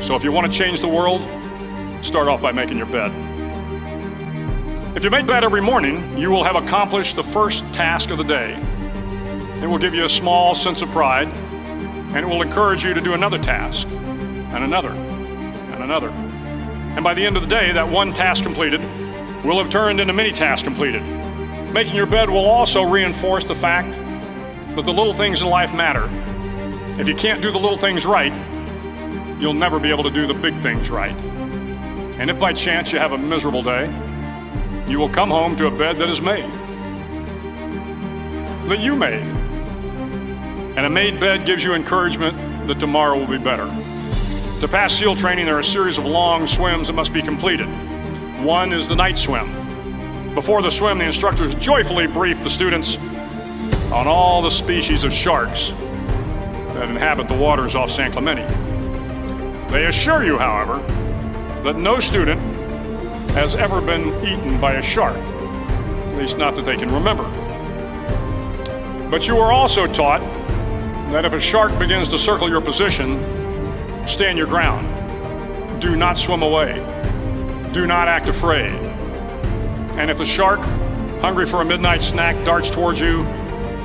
So if you want to change the world, start off by making your bed. If you make bed every morning, you will have accomplished the first task of the day. It will give you a small sense of pride, and it will encourage you to do another task, and another, and another. And by the end of the day, that one task completed will have turned into many tasks completed. Making your bed will also reinforce the fact that the little things in life matter. If you can't do the little things right, you'll never be able to do the big things right. And if by chance you have a miserable day, you will come home to a bed that is made, that you made. And a made bed gives you encouragement that tomorrow will be better. To pass SEAL training, there are a series of long swims that must be completed. One is the night swim. Before the swim, the instructors joyfully brief the students on all the species of sharks that inhabit the waters off San Clemente. They assure you, however, that no student has ever been eaten by a shark, at least not that they can remember. But you are also taught that if a shark begins to circle your position, stand your ground. Do not swim away. Do not act afraid. And if the shark, hungry for a midnight snack, darts towards you,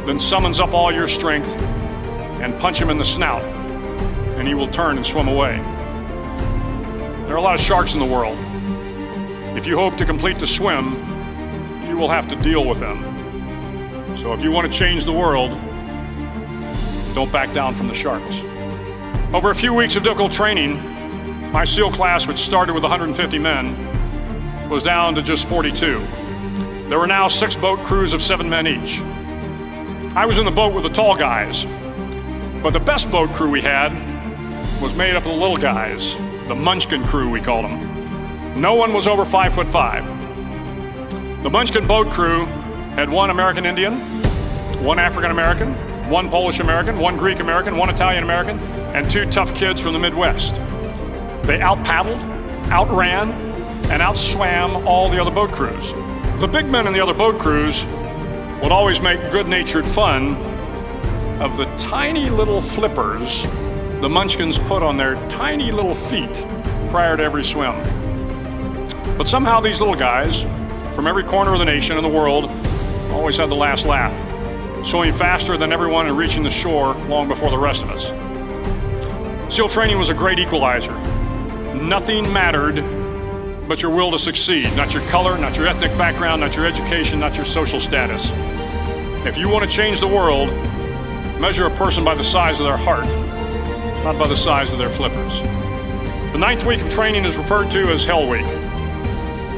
then summons up all your strength and punch him in the snout, and he will turn and swim away. There are a lot of sharks in the world. If you hope to complete the swim, you will have to deal with them. So if you want to change the world, don't back down from the sharks. Over a few weeks of difficult training, my SEAL class, which started with 150 men, was down to just 42. There were now 6 boat crews of 7 men each. I was in the boat with the tall guys, but the best boat crew we had was made up of the little guys, the Munchkin crew, we called them. No one was over 5'5". The Munchkin boat crew had 1 American Indian, 1 African American, 1 Polish American, 1 Greek American, 1 Italian American, and 2 tough kids from the Midwest. They out-paddled, outran, and outswam all the other boat crews. The big men in the other boat crews would always make good-natured fun of the tiny little flippers the Munchkins put on their tiny little feet prior to every swim. But somehow these little guys from every corner of the nation and the world always had the last laugh, swimming faster than everyone and reaching the shore long before the rest of us. SEAL training was a great equalizer. Nothing mattered but your will to succeed, not your color, not your ethnic background, not your education, not your social status. If you want to change the world, measure a person by the size of their heart, not by the size of their flippers. The 9th week of training is referred to as Hell Week.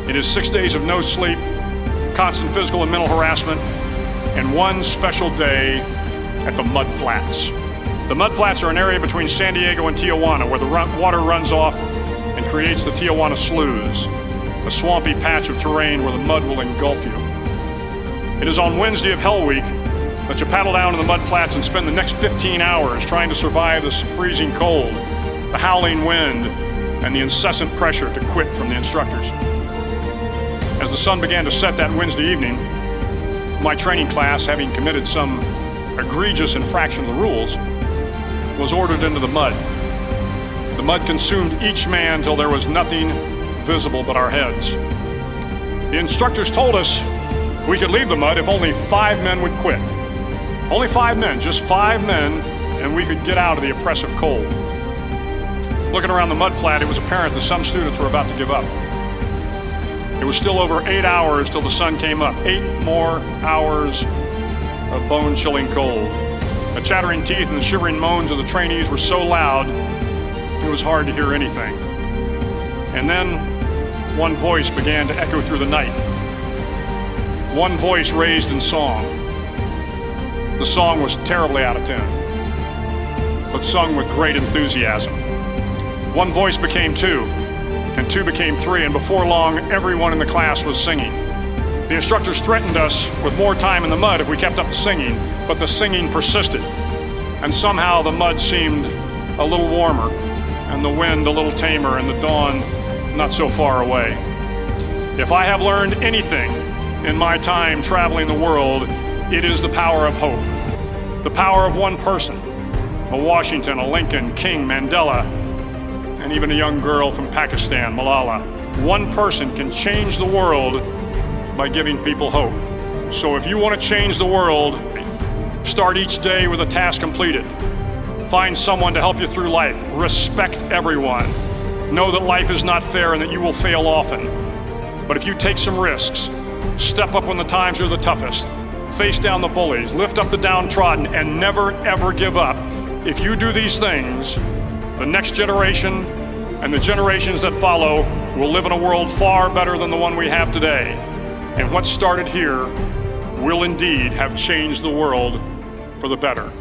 It is 6 days of no sleep, constant physical and mental harassment, and 1 special day at the Mud Flats. The Mud Flats are an area between San Diego and Tijuana where the water runs off and creates the Tijuana Sloughs, a swampy patch of terrain where the mud will engulf you. It is on Wednesday of Hell Week that you paddle down to the Mud Flats and spend the next 15 hours trying to survive the freezing cold, the howling wind, and the incessant pressure to quit from the instructors. As the sun began to set that Wednesday evening, my training class, having committed some egregious infraction of the rules, was ordered into the mud. The mud consumed each man till there was nothing visible but our heads. The instructors told us we could leave the mud if only 5 men would quit. Only 5 men, just 5 men, and we could get out of the oppressive cold. Looking around the mud flat, it was apparent that some students were about to give up. It was still over 8 hours till the sun came up. 8 more hours of bone-chilling cold. The chattering teeth and the shivering moans of the trainees were so loud, it was hard to hear anything. And then one voice began to echo through the night. One voice raised in song. The song was terribly out of tune, but sung with great enthusiasm. One voice became 2, and 2 became 3, and before long, everyone in the class was singing. The instructors threatened us with more time in the mud if we kept up the singing, but the singing persisted, and somehow the mud seemed a little warmer, and the wind a little tamer, and the dawn not so far away. If I have learned anything in my time traveling the world, it is the power of hope. The power of one person, a Washington, a Lincoln, King, Mandela, and even a young girl from Pakistan, Malala. One person can change the world by giving people hope. So if you want to change the world, start each day with a task completed. Find someone to help you through life. Respect everyone. Know that life is not fair and that you will fail often. But if you take some risks, step up when the times are the toughest, face down the bullies, lift up the downtrodden, and never ever give up. If you do these things, the next generation and the generations that follow will live in a world far better than the one we have today. And what started here will indeed have changed the world for the better.